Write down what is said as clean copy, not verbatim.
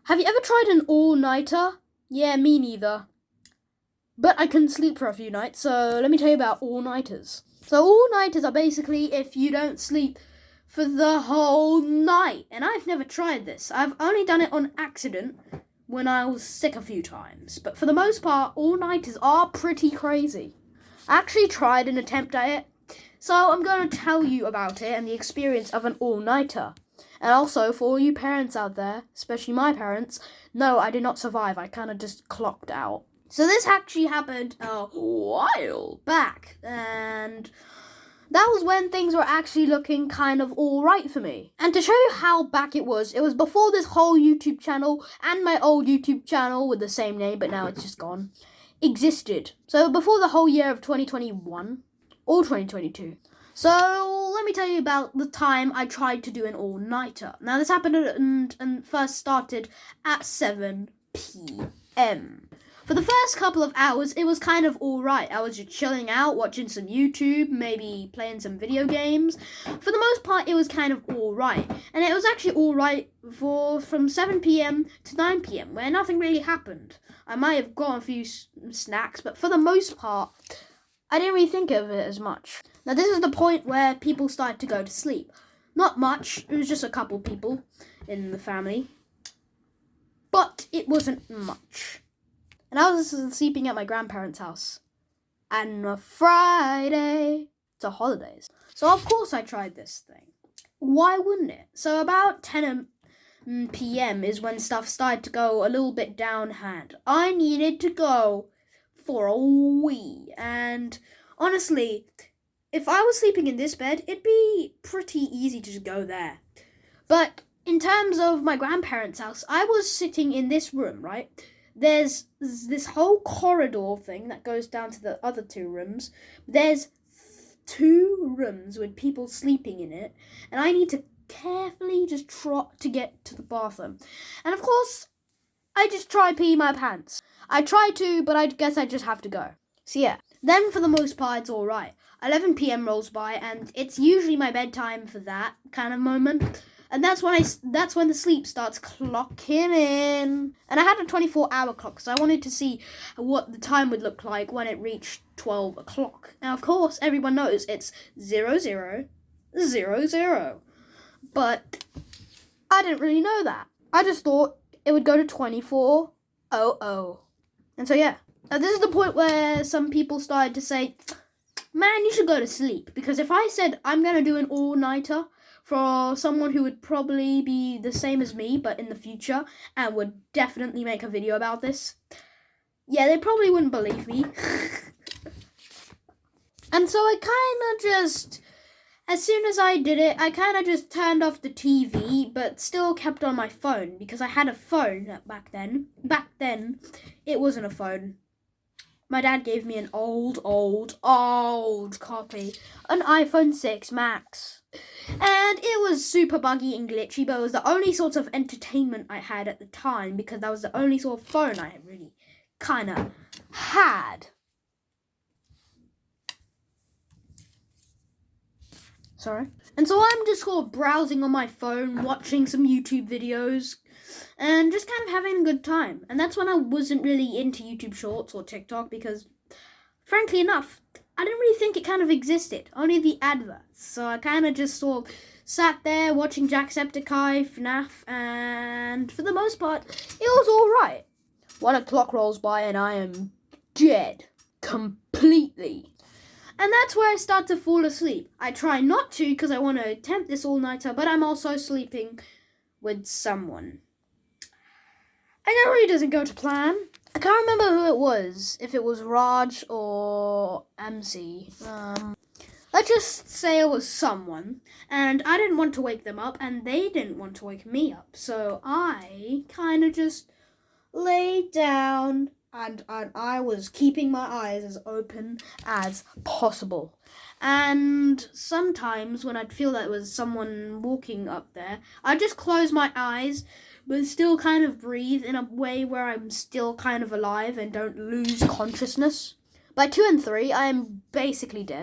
Have you ever tried an all-nighter? Yeah, me neither. But I couldn't sleep for a few nights, so let me tell you about all-nighters. So all-nighters are basically if you don't sleep for the whole night. And I've never tried this. I've only done it on accident when I was sick a few times. But for the most part, all-nighters are pretty crazy. I actually tried an attempt at it. So I'm going to tell you about it and the experience of an all-nighter. And also, for all you parents out there, especially my parents, no, I did not survive. I kind of just clocked out. So this actually happened a while back, and that was when things were actually looking kind of alright for me. And to show you how back it was before this whole YouTube channel and my old YouTube channel with the same name, but now it's just gone, existed. So before the whole year of 2021 or 2022. So let me tell you about the time I tried to do an all-nighter. Now this happened and first started at 7 p.m. For the first couple of hours, it was kind of alright. I was just chilling out, watching some YouTube, maybe playing some video games. For the most part, it was kind of alright. And it was actually alright from 7 p.m. to 9 p.m, where nothing really happened. I might have got a few snacks, but for the most part, I didn't really think of it as much. Now, this is the point where people started to go to sleep. Not much. It was just a couple people in the family. But it wasn't much. And I was sleeping at my grandparents' house. And on a Friday, it's a holidays. So, of course, I tried this thing. Why wouldn't it? So, about 10 p.m. is when stuff started to go a little bit downhand. I needed to go for a wee. And honestly, if I was sleeping in this bed, it'd be pretty easy to just go there. But in terms of my grandparents' house, I was sitting in this room, right? There's this whole corridor thing that goes down to the other two rooms. There's 2 rooms with people sleeping in it, and I need to carefully just trot to get to the bathroom. And of course, I just try peeing my pants. I try to, but I guess I just have to go. So yeah, then for the most part, it's alright. 11 p.m. rolls by, and it's usually my bedtime for that kind of moment. And that's when the sleep starts clocking in. And I had a 24-hour clock, so I wanted to see what the time would look like when it reached 12 o'clock. Now, of course, everyone knows it's 0000. But I didn't really know that. I just thought it would go to 24:00. And so, yeah. Now, this is the point where some people started to say, man, you should go to sleep. Because if I said I'm going to do an all-nighter for someone who would probably be the same as me, but in the future, and would definitely make a video about this, yeah, they probably wouldn't believe me. And so I kind of just, as soon as I did it, I kind of just turned off the TV, but still kept on my phone, because I had a phone back then. Back then, it wasn't a phone. My dad gave me an old copy, an iPhone 6 Max. And it was super buggy and glitchy, but it was the only sort of entertainment I had at the time, because that was the only sort of phone I really kind of had. Sorry. And so I'm just sort of browsing on my phone, watching some YouTube videos, and just kind of having a good time. And that's when I wasn't really into YouTube Shorts or TikTok, because, frankly enough, I didn't really think it kind of existed. Only the adverts. So I kind of just sort of sat there watching Jacksepticeye, FNAF, and for the most part, it was alright. 1 o'clock rolls by and I am dead. Completely. And that's where I start to fall asleep. I try not to because I want to attempt this all-nighter, but I'm also sleeping with someone. And it really doesn't go to plan. I can't remember who it was, if it was Raj or MC. Let's just say it was someone, and I didn't want to wake them up, and they didn't want to wake me up. So I kind of just laid down, and I was keeping my eyes as open as possible. And sometimes when I'd feel that there was someone walking up there, I'd just close my eyes, but still kind of breathe in a way where I'm still kind of alive and don't lose consciousness. By 2 and 3, I am basically dead.